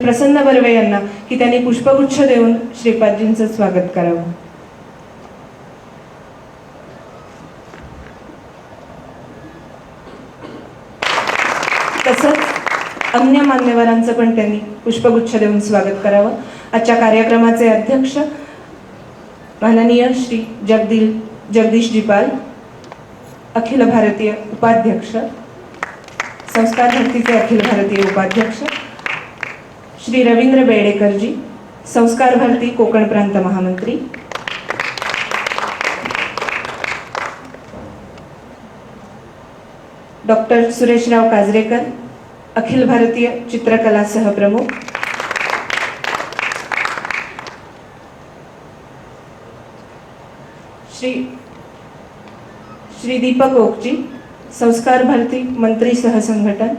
प्रसन्न बर्वे यांना की त्यांनी पुष्पगुच्छ देऊन श्रीपादजींचं स्वागत करावं. तसंच अन्य मान्यवरांचं पण त्यांनी पुष्पगुच्छ देऊन स्वागत करावं. आजच्या कार्यक्रमाचे अध्यक्ष माननीय श्री जगदीशजी पाल, अखिल भारतीय उपाध्यक्ष, संस्कार भारतीचे अखिल भारतीय उपाध्यक्ष श्री रवींद्र बेडेकरजी, संस्कार भारती कोकण प्रांत महामंत्री, डॉक्टर सुरेशराव काजरेकर, अखिल भारतीय चित्रकला सहप्रमुख, श्री दीपक ओकजी, संस्कार भारती मंत्री सहसंघटन,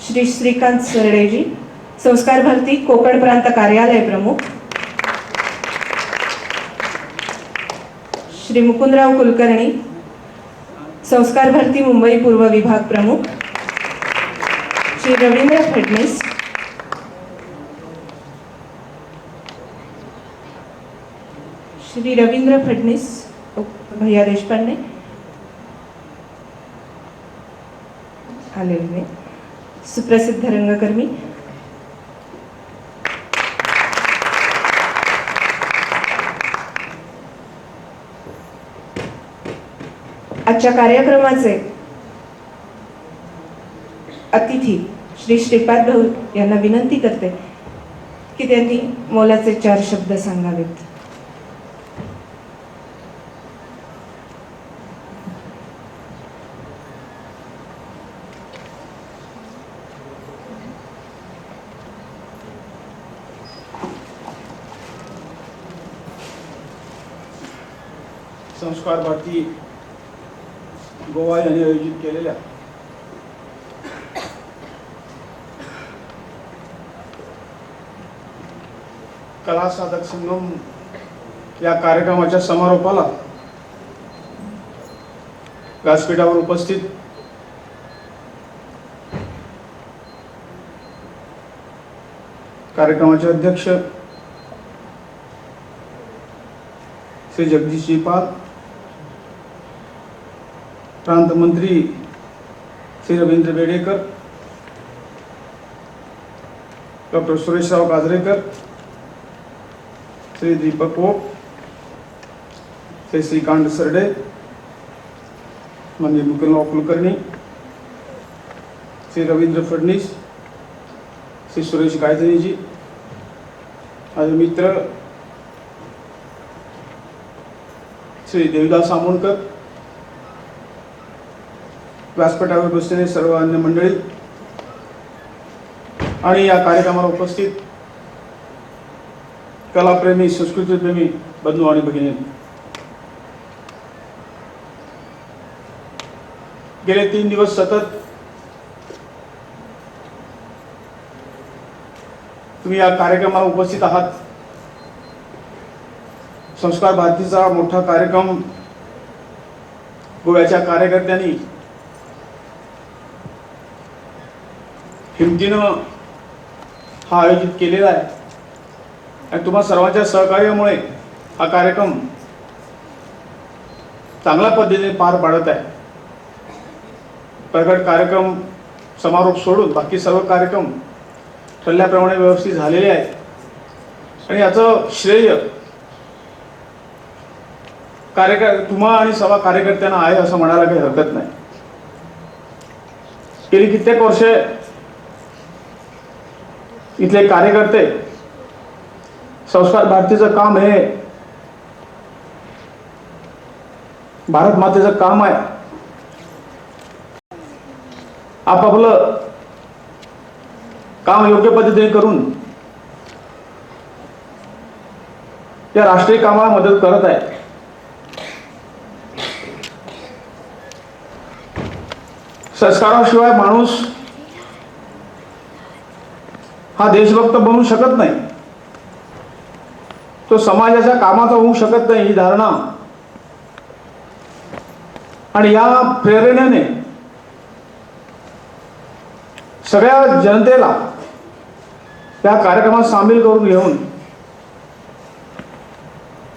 श्री श्रीकांत सरडेजी, संस्कार भारती कोकण प्रांत कार्यालय प्रमुख, श्री मुकुंदराव कुलकर्णी, संस्कार भारती मुंबई पूर्व विभाग प्रमुख, श्री रवींद्र फडणीस, भैया देशपांडे आलेले सुप्रसिद्ध रंगकर्मी, आजच्या कार्यक्रमाचे अतिथी श्री श्रीपाद भाऊ यांना विनंती करते की त्यांनी मोलाचे 4 शब्द सांगावेत. संस्कार भारती गोवा यांनी आयोजित केलेल्या कला साधक संगम या कार्यक्रमाच्या समारोपाला व्यासपीठावर उपस्थित कार्यक्रमाचे अध्यक्ष श्री जगदीशजी पाल, प्रांत मंत्री श्री रवींद्र बेडेकर, डॉक्टर सुरेशराव काजरेकर, श्री दीपक ओक, श्री श्रीकांत सरडे, माननीय मुकुंदराव कुलकर्णी, श्री रवींद्र फडणीस, श्री सुरेश गायधनीजी, माझे मित्र श्री देवीदास आमोणकर, व्यासपीठावर बसलेले सर्व अन्य मंडळी आणि या कार्यक्रमाला उपस्थित कलाप्रेमी, संस्कृतीप्रेमी बंधू आणि भगिनी, गेले 3 दिवस सतत तुम्ही या कार्यक्रमाला उपस्थित आहात. संस्कार भारतीचा मोठा कार्यक्रम गोव्याच्या कार्यकर्त्यांनी हिमतीनं हा आयोजित केलेला आहे आणि तुम्हा सर्वांच्या सहकार्यामुळे हा कार्यक्रम चांगल्या पद्धतीने पार पाडत आहे. प्रगट कार्यक्रम समारोप सोडून बाकी सर्व कार्यक्रम ठरल्याप्रमाणे व्यवस्थित झालेले आहेत आणि याचं श्रेय तुम्हा आणि सर्व कार्यकर्त्यांना आहे असं म्हणायला काही हरकत नाही. गेली कित्येक वर्षे इथले कार्यकर्ते संस्कार भारतीचं काम हे भारत मातेचं काम आहे. आपापलं काम योग्य पद्धतीने करून या राष्ट्रीय कामाला मदत करत आहे. संस्काराशिवाय माणूस हा देशभक्त बनू शकत नाही. तो समाजाच्या कामाचा होऊ शकत नाही, ही धारणा आणि या प्रेरणेने सगळ्या जनतेला या कार्यक्रमात सामील करून घेऊन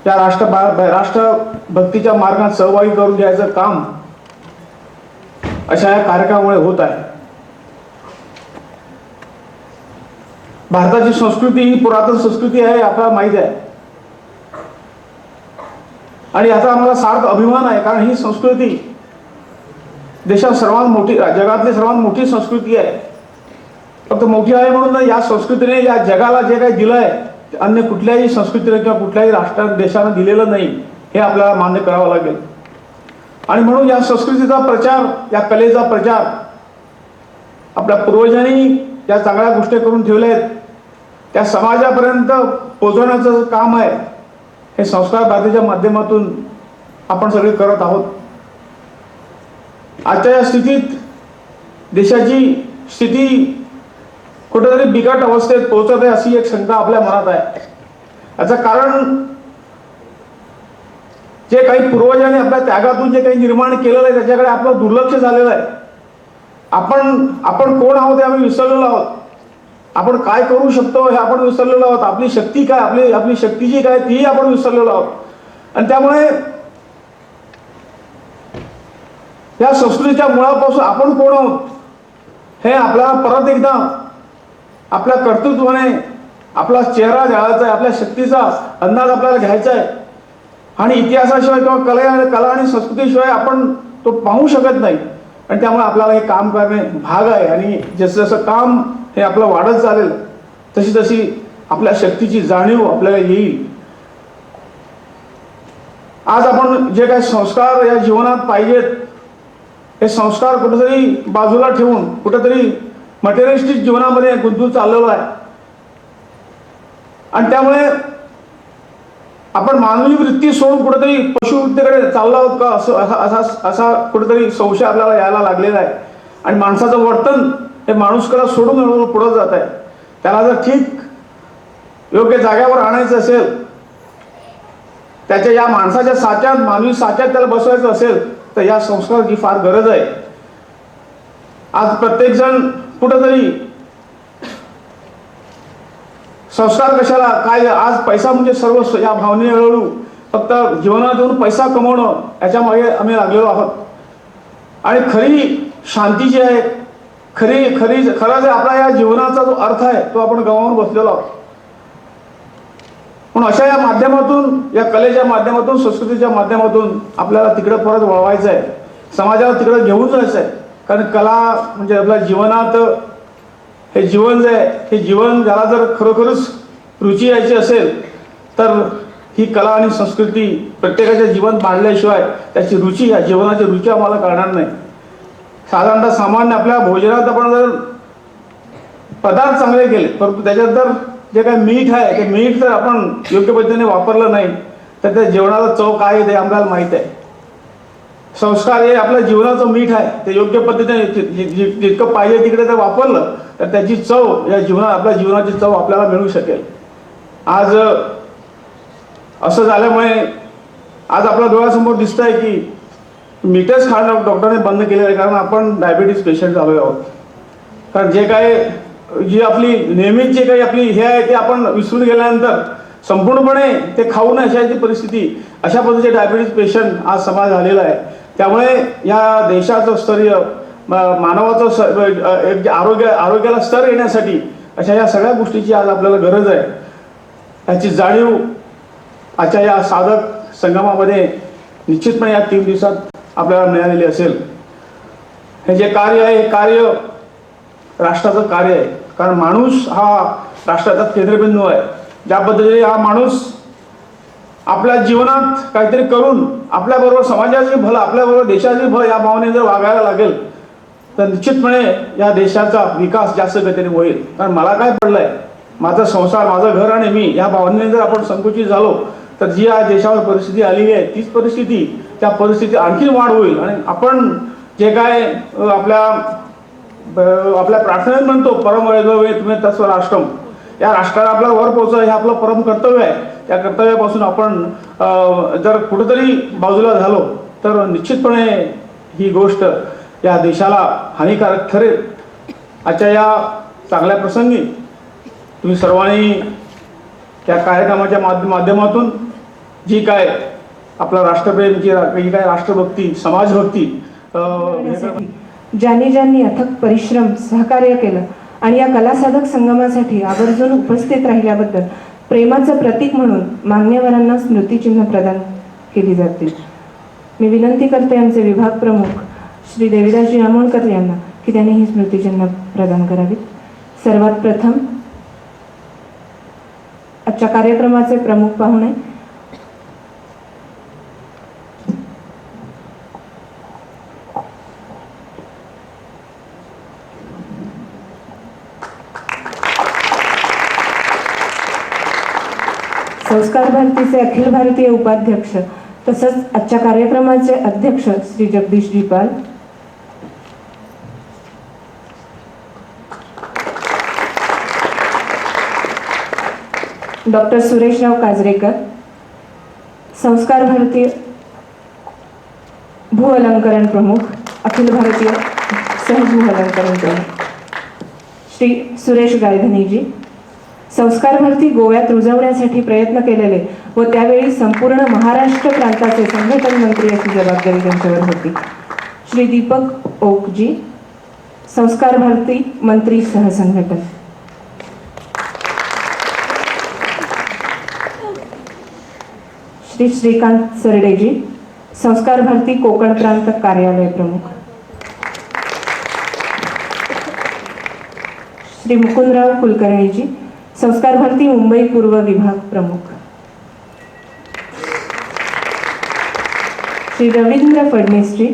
या राष्ट्रभक्तीच्या मार्गात सहभागी करून घ्यायचं काम अशा या कार्यक्रमामुळे होत आहे. भारताची संस्कृती ही पुरातन संस्कृती आहे, आपल्याला माहिती आहे, आणि याचा आम्हाला सार्थ अभिमान आहे. कारण ही संस्कृती देशात सर्वात मोठी, जगातली सर्वात मोठी संस्कृती आहे. फक्त मोठी आहे म्हणून या संस्कृतीने या जगाला जे काही दिलं आहे अन्य कुठल्याही संस्कृतीने किंवा कुठल्याही देशाने दिलेलं नाही, हे आपल्याला मान्य करावं लागेल. आणि म्हणून या संस्कृतीचा प्रचार, या कलेचा प्रचार आपल्या पूर्वजांनी ज्या चांगल्या गोष्टी करून ठेवल्या आहेत त्या समाजापर्यंत पोहोचवण्याचं काम आहे, हे संस्कार भारतीच्या माध्यमातून आपण सगळे करत आहोत. आजच्या या स्थितीत देशाची स्थिती कुठेतरी बिकट अवस्थेत पोहोचत आहे अशी एक शंका आपल्या मनात आहे. याचं कारण जे काही पूर्वजांनी आपल्या त्यागातून जे काही निर्माण केलेलं आहे त्याच्याकडे आपलं दुर्लक्ष झालेलं आहे. आपण कोण आहोत हे आम्ही विसरलेलो आहोत. आपण काय करू शकतो हे आपण विसरलेलो आहोत. आपली शक्ती काय, आपली शक्तीची काय तीही आपण विसरलेलो आहोत. आणि त्यामुळे या संस्कृतीच्या मुळापासून आपण कोण आहोत हे आपल्याला परत एकदा आपल्या कर्तृत्वाने आपला चेहरा जाळायचा आहे, आपल्या शक्तीचा अंदाज आपल्याला घ्यायचा आहे. आणि इतिहासाशिवाय किंवा कला आणि संस्कृतीशिवाय आपण तो पाहू शकत नाही. आणि त्यामुळे आपल्याला हे काम करणे भाग आहे. आणि जसं जसं काम हे आपलं वाढत चालेल तशी तशी आपल्या शक्तीची जाणीव आपल्याला येईल. आज आपण जे काही संस्कार या जीवनात पाहिजेत हे संस्कार कुठेतरी बाजूला ठेवून कुठेतरी मटेरियलिस्टिक जीवनामध्ये गुंतून चाललेलो आहे. आणि त्यामुळे आपण मानवी वृत्ती सोडून कुठेतरी पशुवृत्तीकडे चाललो आहोत का असा कुठेतरी संशय आपल्याला यायला लागलेला आहे. आणि माणसाचं वर्तन हे माणूसकडे सोडून पुढे जात आहे. त्याला जर ठीक योग्य जाग्यावर आणायचं असेल, त्याच्या या माणसाच्या साच्यात, मानवी साच्यात त्याला बसवायचं असेल तर या संस्काराची फार गरज आहे. आज प्रत्येक जण कुठेतरी संस्कार कशाला काय, आज पैसा म्हणजे सर्वस्व या भावनेने हळूहळू फक्त जीवनात येऊन पैसा कमवणं याच्या मागे आम्ही लागलेलो आहोत. आणि खरी शांती जी आहे, खरा जे आपला या जीवनाचा जो अर्थ आहे तो आपण गमावून बसलेलो आहोत. म्हणून अशा या माध्यमातून, या कलेच्या माध्यमातून, संस्कृतीच्या माध्यमातून आपल्याला तिकडे परत वळवायचं आहे, समाजाला तिकडे घेऊन जायचं आहे. कारण कला म्हणजे आपल्या जीवनात हे जीवन जे आहे, हे जीवन ज्याला जर खरोखरच रुची यायची असेल तर ही कला आणि संस्कृती प्रत्येकाच्या जीवनात मांडल्याशिवाय त्याची रुची, या जीवनाची रुची आम्हाला कळणार नाही. साधारणतः सामान्य आपल्या भोजनात आपण जर पदार्थ चांगले केले परंतु त्याच्यात जर जे काही मीठ आहे ते मीठ जर आपण योग्य पद्धतीने वापरलं नाही तर त्या जेवणाला चव काय आहे ते आपल्याला माहीत आहे. संस्कार हे आपल्या जीवनाचं मीठ आहे, ते योग्य पद्धतीने जितकं पाहिजे तिकडे जर वापरलं तर त्याची चव या आपल्या जीवनाची चव आपल्याला मिळू शकेल. आज असं झाल्यामुळे आज आपल्या डोळ्यासमोर दिसत आहे की मीठच खाणं डॉक्टरने बंद केलेलं आहे. कारण आपण डायबिटीज पेशंट झालेलो आहोत. कारण जे काय जी आपली नेहमीच जे काही आपली हे आहे ते आपण विसरून गेल्यानंतर संपूर्णपणे ते खाऊ नये अशाची परिस्थिती, अशा पद्धतीचे डायबिटीज पेशंट आज समाज झालेला आहे. त्यामुळे या देशाचं स्तरीय मानवाचं आरोग्याला स्तर येण्यासाठी अशा या सगळ्या गोष्टीची आज आपल्याला गरज आहे. याची जाणीव आजच्या या साधक संगमामध्ये निश्चितपणे या 3 दिवसात आपल्याला मिळालेली असेल. हे जे कार्य आहे हे कार्य राष्ट्राचं कार्य आहे. कारण माणूस हा राष्ट्राचा केंद्रबिंदू आहे. ज्या पद्धतीने हा माणूस आपल्या जीवनात काहीतरी करून आपल्याबरोबर समाजाचे भलं, आपल्याबरोबर देशाचे भलं या भावनेने जर वागायला लागेल तर निश्चितपणे या देशाचा विकास जास्त गतीने होईल. कारण मला काय पडलंय, माझा संसार, माझं घर आणि मी या भावनेने जर आपण संकुचित झालो तर जी या देशावर परिस्थिती आलेली आहे तीच परिस्थिती, त्या परिस्थितीत आणखी वाढ होईल. आणि आपण जे काय आपल्या प्रार्थनेत म्हणतो परम वैभवे तुम्ही तत्व राष्ट्रम, या राष्ट्राला आपल्याला वर पोहोचणं हे आपलं परम कर्तव्य आहे. या कर्तव्यापासून आपण जर कुठेतरी बाजूला झालो तर निश्चितपणे ही गोष्ट या देशाला हानिकारक ठरेल. आजच्या या चांगल्या प्रसंगी तुम्ही सर्वांनी त्या कार्यक्रमाच्या माध्यमातून जी काय आपला राष्ट्रप्रेम, जी काय राष्ट्रभक्ती, समाजभक्ती ज्यांनी ज्यांनी अथक परिश्रम सहकार्य केलं आणि या कलासाधक संगमासाठी आवर्जून उपस्थित राहिल्याबद्दल प्रेमाचं प्रतीक म्हणून मान्यवरांना स्मृतिचिन्ह प्रदान केली जातील. मी विनंती करते आमचे विभाग प्रमुख श्री देविदासजी आमोणकर यांना की त्यांनी ही स्मृतिचिन्ह प्रदान करावीत. सर्वात प्रथम आजच्या कार्यक्रमाचे प्रमुख पाहुणे संस्कार भारतीचे अखिल भारतीय उपाध्यक्ष तसंच आजच्या कार्यक्रमाचे अध्यक्ष श्री जगदीशजी पाल, डॉक्टर सुरेशराव काजरेकर, संस्कार भारतीय भू अलंकरण प्रमुख, अखिल भारतीय सहज भू अलंकरण प्रमुख श्री सुरेश गायधनीजी, संस्कार भारती गोव्यात रुजवण्यासाठी प्रयत्न केलेले व त्यावेळी संपूर्ण महाराष्ट्र प्रांताचे संघटन मंत्री अशी जबाबदारी त्यांच्यावर होती श्री दीपक ओकजी, संस्कार भारती मंत्री सहसंघटन, श्री श्रीकांत सरडेजी, संस्कार भारती कोकण प्रांत कार्यालय प्रमुख, श्री मुकुंदराव कुलकर्णीजी, संस्कार भारती मुंबई पूर्व विभाग प्रमुख, श्री रवींद्र फडणीसजी,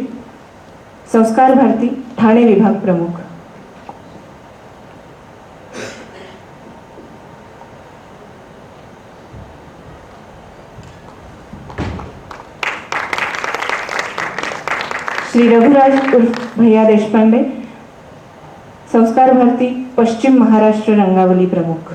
संस्कार भारती ठाणे विभाग प्रमुख, श्री रघुराज उर्फ भैया देशपांडे, संस्कार भारती पश्चिम महाराष्ट्र रंगावली प्रमुख,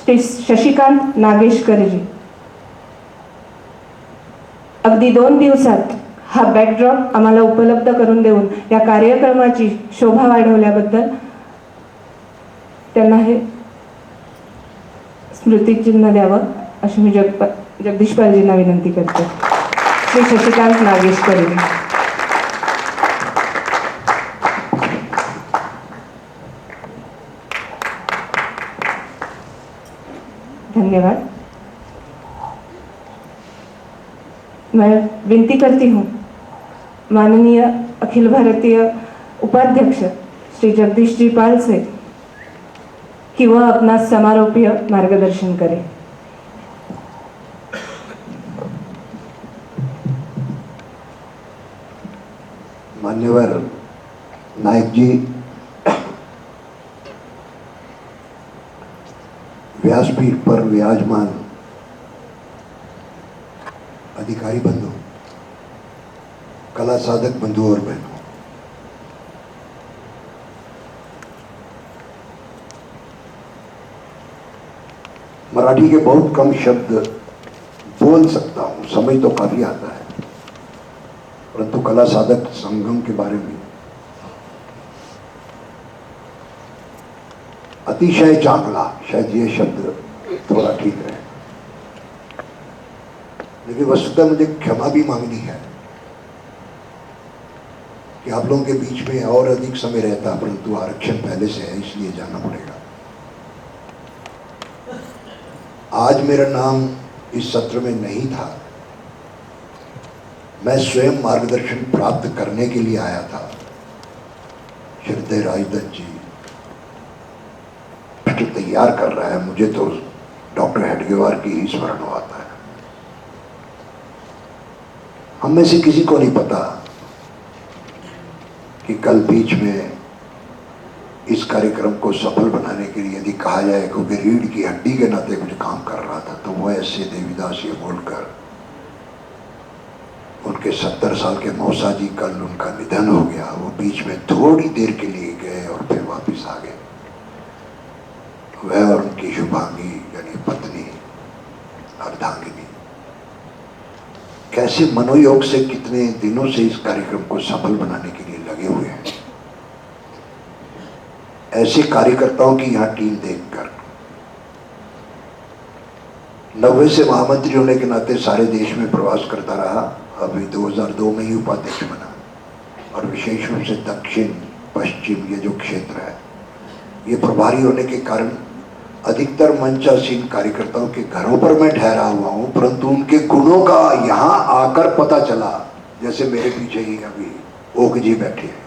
श्री शशिकांत नागेशकरजी, अगदी 2 दिवसात हा बॅकड्रॉप आम्हाला उपलब्ध करून देऊन या कार्यक्रमाची शोभा वाढवल्याबद्दल त्यांना हे स्मृतिचिन्ह द्यावं अशी मी जगदीशपालजींना विनंती करते. श्री शशिकांत नागेशकरजी. धन्यवाद. मैं विनती करती हूँ माननीय अखिल भारतीय उपाध्यक्ष श्री जगदीश जी पाल से कि वह अपना समारोपीय मार्गदर्शन करें. मान्यवर नायक जी, व्यासपीठ पर विराजमान अधिकारी बंधु, कला साधक बंधु और बहनों, मराठी के बहुत कम शब्द बोल सकता हूं, समझ तो काफी आता है, परंतु कला साधक संगम के बारे में अतिशय चांगला, शायद ये शब्द थोड़ा ठीक है, लेकिन वस्तुतः मुझे क्षमा भी मांगनी है कि आप लोगों के बीच में और अधिक समय रहता, परंतु आरक्षण पहले से है इसलिए जाना पड़ेगा. आज मेरा नाम इस सत्र में नहीं था, मैं स्वयं मार्गदर्शन प्राप्त करने के लिए आया था. श्रद्धेय राजदत्त जी जो तैयार कर रहा है, मुझे तो डॉक्टर हेडगेवार की ही स्मरण आता है. हम में से किसी को नहीं पता कि कल बीच में इस कार्यक्रम को सफल बनाने के लिए यदि कहा जाए, क्योंकि रीढ़ की हड्डी के नाते कुछ काम कर रहा था, तो वो ऐसे देविदास ये बोलकर उनके 70 साल के मौसा जी, कल उनका निधन हो गया। वो बीच में थोड़ी देर के लिए गए और फिर वापस आ गए। वह और उनकी शुभांगी यानी पत्नी अर्धांगिनी कैसे मनोयोग से कितने दिनों से इस कार्यक्रम को सफल बनाने के लिए लगे हुए हैं। ऐसे कार्यकर्ताओं की यहाँ टीम देखकर 90 से महामंत्री होने के नाते सारे देश में प्रवास करता रहा। अभी 2002 में ही उपाध्यक्ष बना और विशेष रूप से दक्षिण पश्चिम ये जो क्षेत्र है, ये प्रभारी होने के कारण अधिकतर मंचासीन कार्यकर्ताओं के घरों पर मैं ठहरा हुआ हूं, परंतु उनके गुणों का यहां आकर पता चला। जैसे मेरे पीछे ही अभी ओक जी बैठे हैं,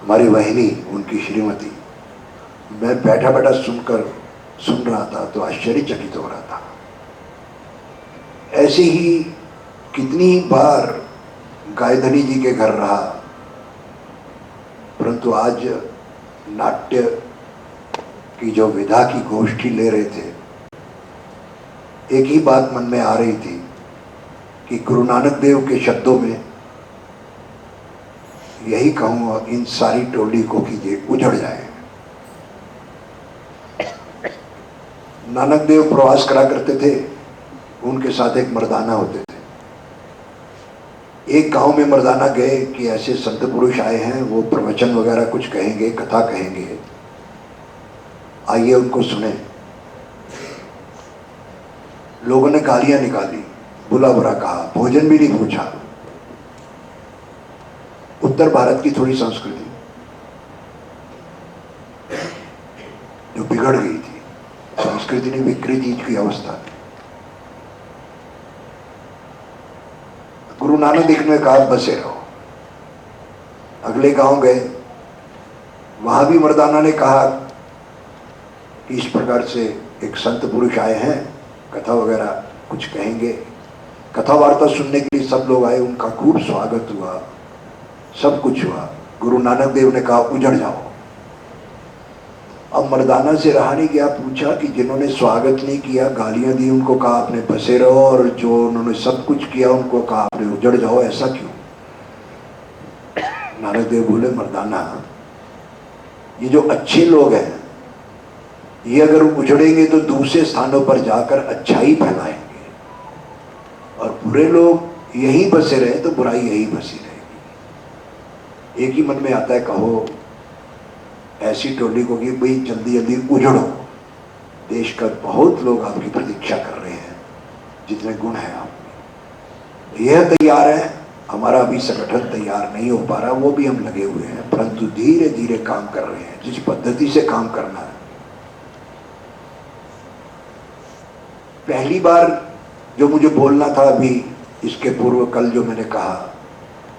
हमारी वाहिनी, उनकी श्रीमती। मैं बैठा बैठा सुन रहा था तो आश्चर्यचकित हो रहा था। ऐसे ही कितनी बार गायधनी जी के घर रहा, परंतु आज नाट्य की जो विधा की गोष्ठी ले रहे थे, एक ही बात मन में आ रही थी कि गुरु नानक देव के शब्दों में यही कहूंगा, इन सारी टोली को कीजिए उजड़ जाए। नानक देव प्रवास करा करते थे, उनके साथ एक मर्दाना होते थे। एक गांव में मर्दाना गए कि ऐसे संत पुरुष आए हैं, वो प्रवचन वगैरह कुछ कहेंगे, कथा कहेंगे, आइए उनको सुने। लोगों ने गालियां निकाली, बुला बुरा कहा, भोजन भी नहीं पूछा। उत्तर भारत की थोड़ी संस्कृति जो बिगड़ गई थी, संस्कृति ने विकृति की अवस्था थी। गुरु नानक देव ने कहा बसे रहो। अगले गांव गए, वहां भी मर्दाना ने कहा कि इस प्रकार से एक संत पुरुष आए हैं, कथा वगैरह कुछ कहेंगे। कथा वार्ता सुनने के लिए सब लोग आए, उनका खूब स्वागत हुआ, सब कुछ हुआ। गुरु नानक देव ने कहा उजड़ जाओ। अब मर्दाना से रहा नहीं गया, पूछा कि जिन्होंने स्वागत नहीं किया, गालियां दी, उनको कहा आपने बसे रहो, और जो उन्होंने सब कुछ किया उनको कहा आपने उजड़ जाओ, ऐसा क्यों? नानक देव बोले मर्दाना, ये जो अच्छे लोग हैं, ये अगर उजड़ेंगे तो दूसरे स्थानों पर जाकर अच्छाई फैलाएंगे, और बुरे लोग यहीं बसे रहे तो बुराई यहीं बसी रहेगी। एक ही मन में आता है, कहो ऐसी टोली को कि भाई जल्दी जल्दी उजड़ो। देश का बहुत लोग आपकी प्रतीक्षा कर रहे हैं, जितने गुण हैं आप में। यह तैयार है, हमारा अभी संगठन तैयार नहीं हो पा रहा, वो भी हम लगे हुए हैं, परंतु धीरे धीरे काम कर रहे हैं जिस पद्धति से काम करना है। पहली बार जो मुझे बोलना था, अभी इसके पूर्व कल जो मैंने कहा,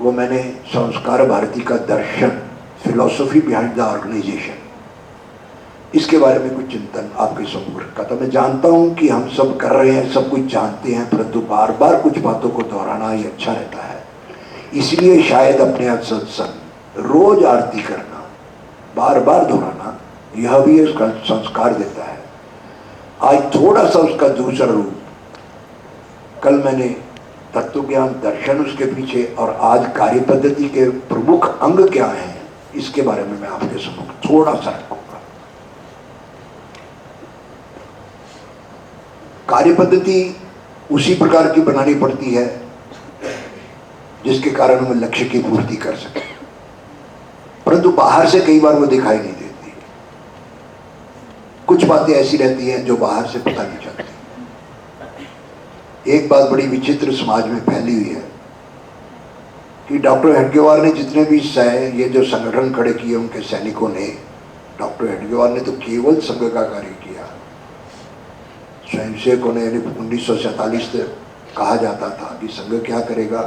वो मैंने संस्कार भारती का दर्शन, फिलॉसफी बिहाइंड द ऑर्गेनाइजेशन, इसके बारे में कुछ चिंतन आपके सम्मुख रखा था। मैं जानता हूं कि हम सब कर रहे हैं, सब कुछ जानते हैं, परंतु बार बार कुछ बातों को दोहराना ही अच्छा रहता है। इसलिए शायद अपने आप सत्संग, रोज आरती करना, बार बार दोहराना, यह भी एक संस्कार देता है। आज थोड़ा सा उसका दूसरा रूप, कल मैंने तत्व ज्ञान, दर्शन उसके पीछे, और आज कार्य पद्धति के प्रमुख अंग क्या हैं, इसके बारे में मैं आपके सम्मुख थोड़ा सा रखूंगा। कार्य पद्धति उसी प्रकार की बनानी पड़ती है जिसके कारण हम लक्ष्य की पूर्ति कर सकें, परंतु बाहर से कई बार वो दिखाई नहीं देती। कुछ बातें ऐसी रहती हैं जो बाहर से पता नहीं चलती। एक बात बड़ी विचित्र समाज में फैली हुई है कि डॉक्टर हेडगेवार ने जितने भी ये जो संगठन खड़े किए, उनके सैनिकों ने, डॉक्टर हेडगेवार ने तो केवल संघ का कार्य किया। स्वयंसेवकों ने, यानी 1947 से कहा जाता था कि संघ क्या करेगा,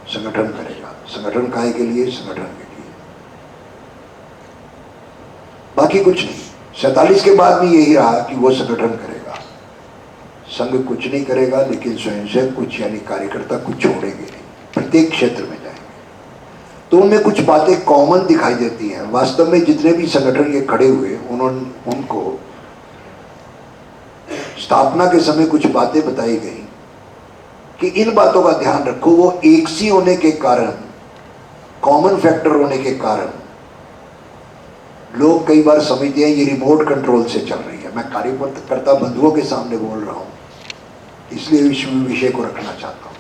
संगठन करेगा। संगठन काहे के लिए? संगठन के लिए, बाकी कुछ नहीं। 47 के बाद भी यही रहा कि वो संगठन करेगा, संघ कुछ नहीं करेगा, लेकिन स्वयंसेवक कुछ, यानी कार्यकर्ता कुछ छोड़ेंगे नहीं, प्रत्येक क्षेत्र में जाएंगे। तो उनमें कुछ बातें कॉमन दिखाई देती हैं। वास्तव में जितने भी संगठन ये खड़े हुए, उनको स्थापना के समय कुछ बातें बताई गई कि इन बातों का ध्यान रखो। वो एक सी होने के कारण, कॉमन फैक्टर होने के कारण लोग कई बार समझते हैं ये रिमोट कंट्रोल से चल रही है। मैं कार्यकर्ता बंधुओं के सामने बोल रहा हूं, इसलिए इस विषय को रखना चाहता हूं।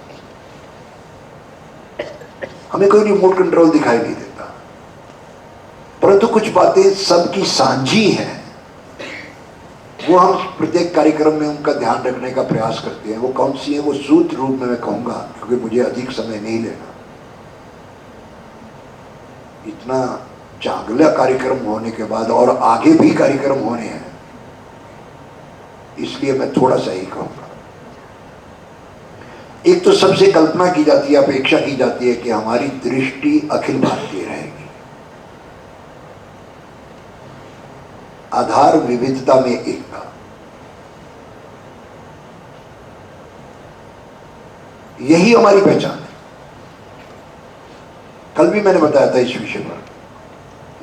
हमें कोई रिमोट कंट्रोल दिखाई नहीं देता, परंतु कुछ बातें सबकी साझी हैं, वो हम प्रत्येक कार्यक्रम में उनका ध्यान रखने का प्रयास करते हैं। वो कौन सी है, वो सूत्र रूप में मैं कहूंगा, क्योंकि मुझे अधिक समय नहीं लेना। इतना चांगला कार्यक्रम होने के बाद और आगे भी कार्यक्रम होने हैं, इसलिए मैं थोड़ा सा ही कहूंगा। एक तो सबसे कल्पना की जाती है, अपेक्षा की जाती है कि हमारी दृष्टि अखिल भारतीय रहेगी। आधार विविधता में एकता, यही हमारी पहचान है। कल भी मैंने बताया था, इस विषय पर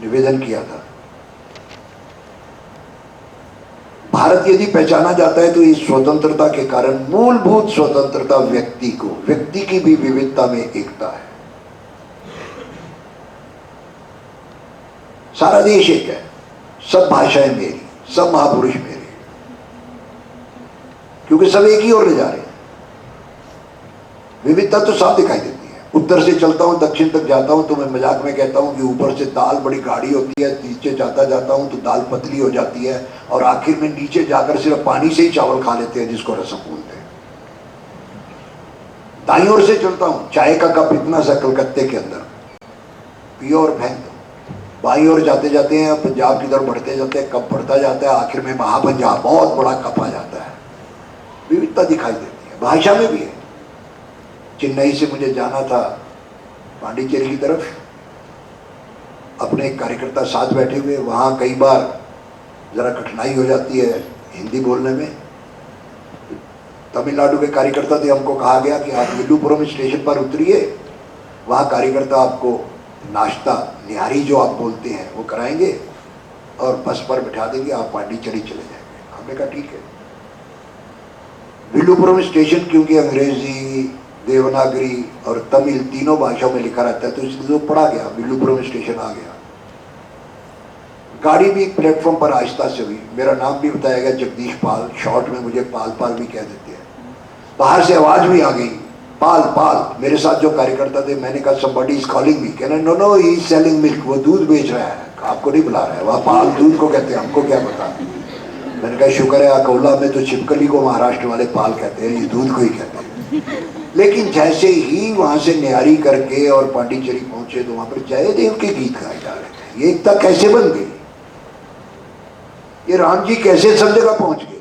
निवेदन किया था। भारत यदि पहचाना जाता है तो इस स्वतंत्रता के कारण, मूलभूत स्वतंत्रता व्यक्ति को, व्यक्ति की भी विविधता में एकता है। सारा देश एक है, सब भाषाएं मेरी, सब महापुरुष मेरे, क्योंकि सब एक ही ओर ले जा रहे हैं। विविधता तो साफ दिखाई देती है। उत्तर से चलता हूं, दक्षिण तक जाता हूं तो मैं मजाक में कहता हूं कि ऊपर से दाल बड़ी गाढ़ी होती है, नीचे जाता जाता हूं तो दाल पतली हो जाती है, और आखिर में नीचे जाकर सिर्फ पानी से ही चावल खा लेते हैं, जिसको रसम बोलते हैं। दाईं ओर से चलता हूं, चाय का कप इतना सा कलकत्ते के अंदर, पियो और फेंक दो। बाईं ओर जाते जाते हैं, पंजाब की तरफ बढ़ते जाते हैं, कप बढ़ता जाता है, आखिर में महापंजाब, बहुत बड़ा कप आ जाता है। विविधता दिखाई देती है, भाषा में भी है। चेन्नई से मुझे जाना था पांडिचेरी की तरफ, अपने एक कार्यकर्ता साथ बैठे हुए, वहाँ कई बार ज़रा कठिनाई हो जाती है हिंदी बोलने में। तमिलनाडु के कार्यकर्ता थे, हमको कहा गया कि आप विल्लुपुरम स्टेशन पर उतरिए, वहाँ कार्यकर्ता आपको नाश्ता, निहारी जो आप बोलते हैं वो कराएंगे और बस पर बिठा देंगे, आप पांडिचेरी चले जाएंगे। हमने कहा ठीक है। विल्लुपुरम स्टेशन क्योंकि अंग्रेजी, देवनागरी और तमिल तीनों भाषाओं में लिखा रहता है, तो इसलिए वो पढ़ा गया, विल्लुपुरम स्टेशन आ गया। गाड़ी भी प्लेटफॉर्म पर आहिस्ता से हुई। मेरा नाम भी बताया गया, जगदीश पाल, शॉर्ट में मुझे पाल पाल भी कह देते हैं। बाहर से आवाज भी आ गई, पाल पाल। मेरे साथ जो कार्यकर्ता थे, मैंने कहा somebody is calling me, कहना no no he is selling milk, वो दूध बेच रहा है, आपको नहीं बुला रहा है, वहाँ पाल दूध को कहते हैं, हमको क्या पता। मैंने कहा शुक्र है अकोला में तो छिपकली को महाराष्ट्र वाले पाल कहते हैं, ये दूध को ही कहते हैं। लेकिन जैसे ही वहां से न्यारी करके और पांडिचेरी पहुंचे तो वहां पर जयदेव के गीत गाए जा रहे थे। ये एकता कैसे बन गई? ये राम जी कैसे सब जगह पहुंच गए?